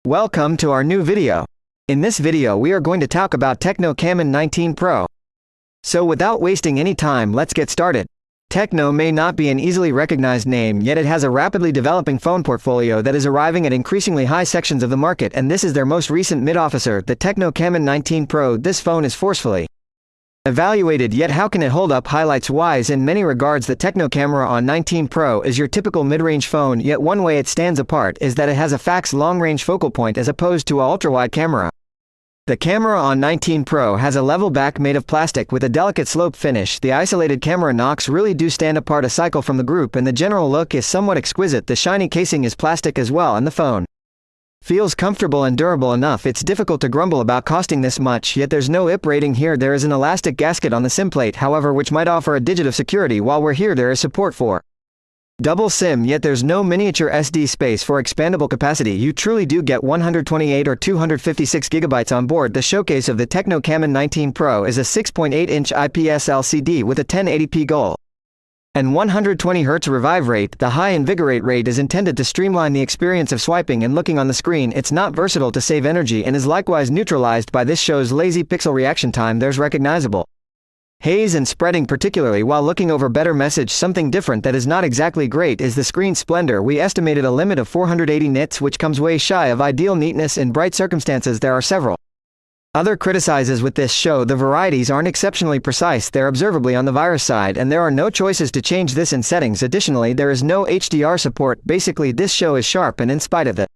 Welcome to our new video. In this video we are going to talk about Tecno Camon 19 Pro. So without wasting any time, let's get started. Tecno may not be an easily recognized name, yet it has a rapidly developing phone portfolio that is arriving at increasingly high sections of the market, and this is their most recent mid-officer, the Tecno Camon 19 Pro. This phone is forcefully evaluated, yet how can it hold up? Highlights wise, in many regards the Tecno Camon 19 Pro is your typical mid-range phone, yet one way it stands apart is that it has a fax long-range focal point as opposed to an ultra-wide camera. The Camon 19 Pro has a level back made of plastic with a delicate slope finish. The isolated camera knocks really do stand apart a cycle from the group, and the general look is somewhat exquisite. The shiny casing is plastic as well, and the phone feels comfortable and durable enough. It's difficult to grumble about costing this much, yet there's no IP rating here. There is an elastic gasket on the SIM plate, however, which might offer a digit of security. While we're here, there is support for double SIM, yet there's no miniature SD space for expandable capacity. You truly do get 128 or 256 gigabytes on board. The showcase of the Tecno Camon 19 Pro is a 6.8-inch IPS LCD with a 1080p Gold and 120 Hz revive rate. The high invigorate rate is intended to streamline the experience of swiping and looking on the screen. It's not versatile to save energy and is likewise neutralized by this show's lazy pixel reaction time. There's recognizable haze and spreading, particularly while looking over better message. Something different that is not exactly great is the screen splendor. We estimated a limit of 480 nits, which comes way shy of ideal neatness in bright circumstances. There are several other criticisms with this show. The varieties aren't exceptionally precise, they're observably on the virus side, and there are no choices to change this in settings. Additionally, there is no HDR support. Basically, this show is sharp, and in spite of the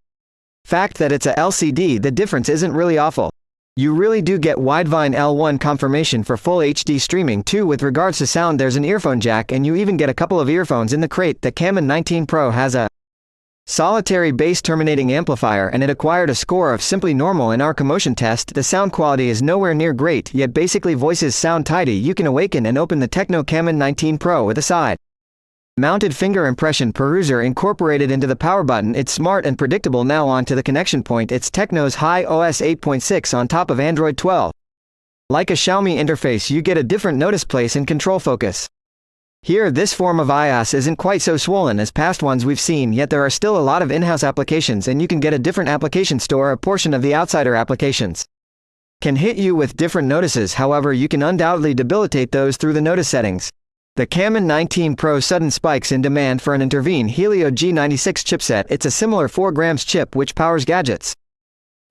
fact that it's a LCD, the difference isn't really awful. You really do get Widevine L1 confirmation for full HD streaming too. With regards to sound, there's an earphone jack, and you even get a couple of earphones in the crate. The Camon 19 Pro has a solitary bass terminating amplifier, and it acquired a score of simply normal in our commotion test. The sound quality is nowhere near great, yet basically voices sound tidy. You can awaken and open the Tecno Camon 19 Pro with a side mounted finger impression peruser incorporated into the power button. It's smart and predictable. Now on to the connection point. It's Tecno's high OS 8.6 on top of Android 12. Like a Xiaomi interface, you get a different notice place and control focus. Here, this form of iOS isn't quite so swollen as past ones we've seen, yet there are still a lot of in-house applications, and you can get a different application store. A portion of the outsider applications can hit you with different notices, however you can undoubtedly debilitate those through the notice settings. The Camon 19 Pro sudden spikes in demand for an Intervene Helio G96 chipset. It's a similar 4 grams chip which powers gadgets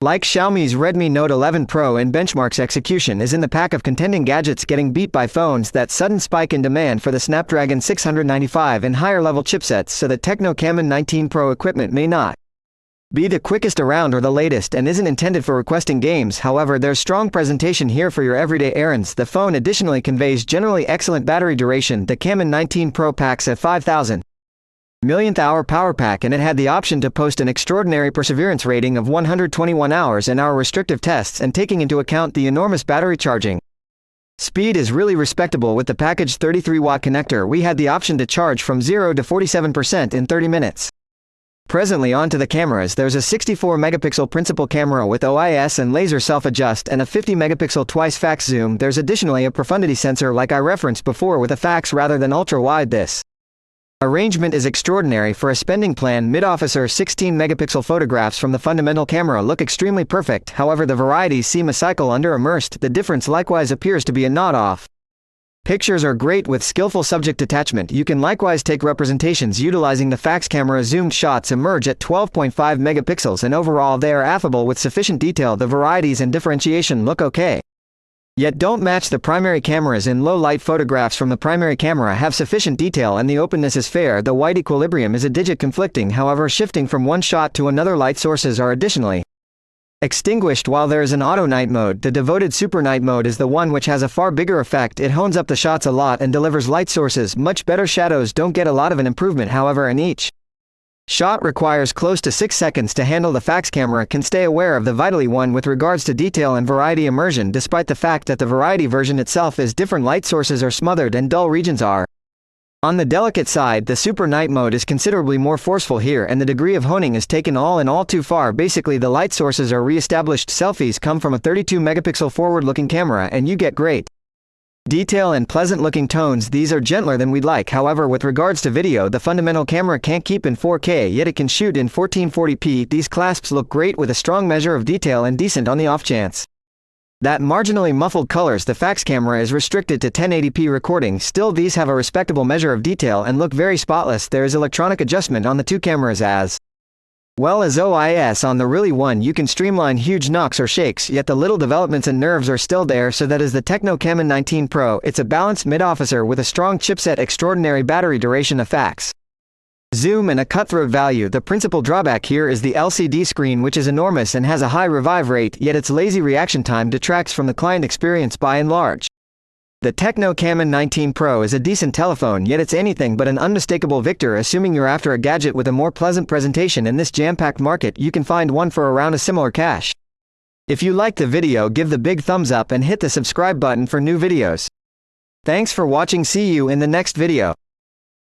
like Xiaomi's Redmi Note 11 Pro, and benchmarks execution is in the pack of contending gadgets getting beat by phones. That sudden spike in demand for the Snapdragon 695 and higher level chipsets, so the Tecno Camon 19 Pro equipment may not be the quickest around or the latest, and isn't intended for requesting games. However, there's strong presentation here for your everyday errands. The phone additionally conveys generally excellent battery duration. The Camon 19 Pro packs a 5,000 millionth hour power pack, and it had the option to post an extraordinary perseverance rating of 121 hours in our restrictive tests, and taking into account the enormous battery charging speed is really respectable. With the packaged 33-watt connector, we had the option to charge from 0 to 47% in 30 minutes. Presently, on to the cameras. There's a 64-megapixel principal camera with OIS and laser self-adjust, and a 50-megapixel twice-fax zoom. There's additionally a profundity sensor like I referenced before with a fax rather than ultra-wide. This arrangement is extraordinary for a spending plan. Mid-officer 16-megapixel photographs from the fundamental camera look extremely perfect, however the varieties seem a cycle under immersed. The difference likewise appears to be a nod off. Pictures are great with skillful subject detachment. You can likewise take representations utilizing the fax camera. Zoomed shots emerge at 12.5 megapixels, and overall they are affable with sufficient detail. The varieties and differentiation look okay, yet don't match the primary cameras. In low light, photographs from the primary camera have sufficient detail and the openness is fair. The white equilibrium is a digit conflicting, however shifting from one shot to another. Light sources are additionally extinguished while there is an auto night mode. The devoted super night mode is the one which has a far bigger effect. It hones up the shots a lot and delivers light sources much better. Shadows don't get a lot of an improvement, however, and each shot requires close to 6 seconds to handle. The fax camera can stay aware of the vitally one with regards to detail and variety immersion, despite the fact that the variety version itself is different. Light sources are smothered and dull regions are on the delicate side. The super night mode is considerably more forceful here, and the degree of honing is taken all in all too far. Basically, the light sources are re-established. Selfies come from a 32 megapixel forward looking camera, and you get great Detail and pleasant looking tones. These are gentler than we'd like. However, with regards to video, the fundamental camera can't keep in 4K, yet it can shoot in 1440p. These clasps look great with a strong measure of detail and decent on the off chance that marginally muffled colors. The fax camera is restricted to 1080p recording. Still, these have a respectable measure of detail and look very spotless. There is electronic adjustment on the two cameras as well as OIS on the really one. You can streamline huge knocks or shakes, yet the little developments and nerves are still there. So that is the Tecno Camon 19 Pro. It's a balanced mid-officer with a strong chipset, extraordinary battery duration, a fax zoom, and a cutthroat value. The principal drawback here is the LCD screen, which is enormous and has a high revive rate, yet its lazy reaction time detracts from the client experience by and large. The Tecno Camon 19 Pro is a decent telephone, yet it's anything but an unmistakable victor. Assuming you're after a gadget with a more pleasant presentation in this jam-packed market, you can find one for around a similar cash. If you liked the video, give the big thumbs up and hit the subscribe button for new videos. Thanks for watching. See you in the next video.